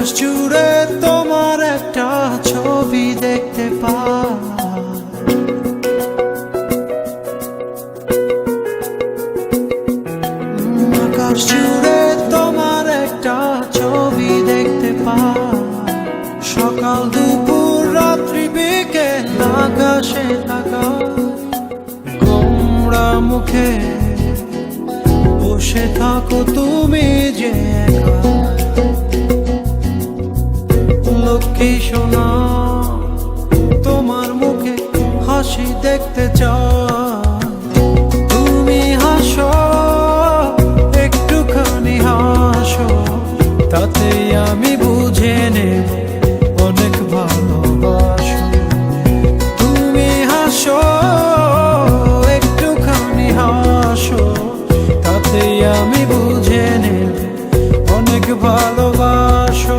আকাশ জুড়ে তোমার একটা ছবি দেখতে পাই। আকাশ জুড়ে তোমার একটা ছবি দেখতে পাই। সকাল দুপুর রাত্রি বিকেল আকাশে তাকাই। গোমড়া মুখে বসে থাকো তুমি যে একা। লক্ষ্মী সোনা তোমার মুখে হাসি দেখতে চাই। তুমি হাসো একটুখানি হাসো, তাতেই আমি বুঝে নেব অনেক ভালোবাসো। তুমি হাসো একটুখানি হাসো, তাতেই আমি বুঝে নেব অনেক ভালোবাসো।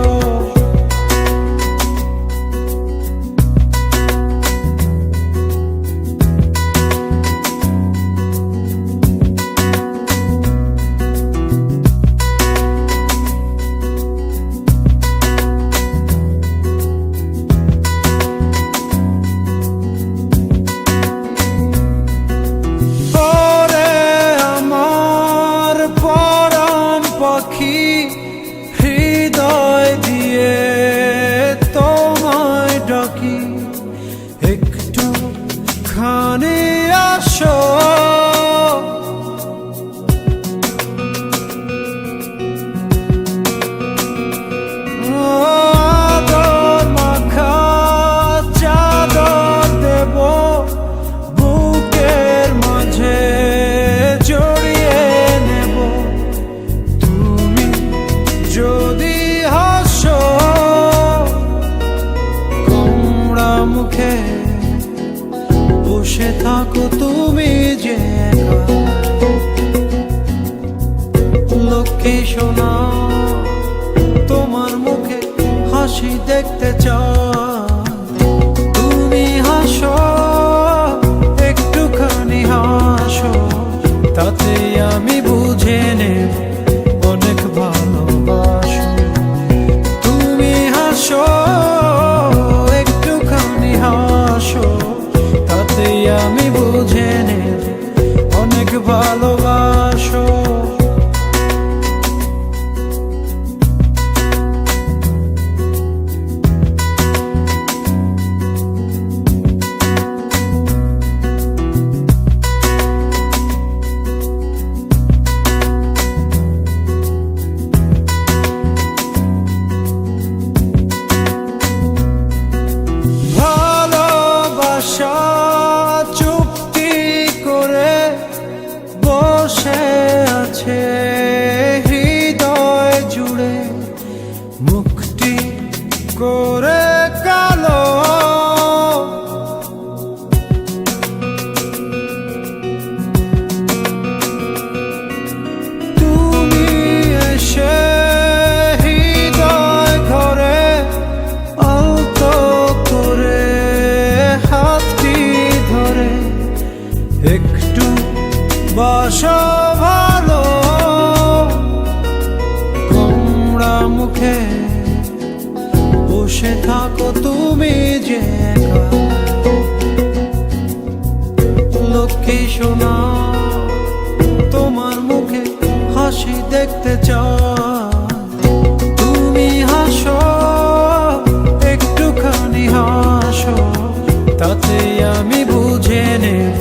হৃদয় দিয়ে তোমায় ডাকি, একটু খানি আসো। আদর মাখা চাদর দেব বুকের মাঝে জড়িয়ে নেব। তুমি যদি হাসো গোমড়া মুখে বসে থাকো তুমি যে একা। লক্ষ্মী সোনা তোমার মুখে হাসি দেখতে চাই। তুমি হাসো একটুখানি হাসো, তাতেই আমি বুঝে নেব অনেক ভালোবাসো। তুমি হাসো একটুখানি হাসো, তাতেই আমি বুঝে নেব অনেক ভালোবাসো। চুক্তি করে বসে আছে হৃদয় জুড়ে, মুক্তি করে কালো। তুমি এসে হৃদয় ঘরে আলতো করে হাতটি ধরে একটু বাসো ভালো। গোমড়া মুখে বসে থাকো তুমি যে একা। লক্ষ্মী সোনা তোমার মুখে হাসি দেখতে চাই। তুমি হাসো একটুখানি হাসো, তাতেই আমি বুঝে নেব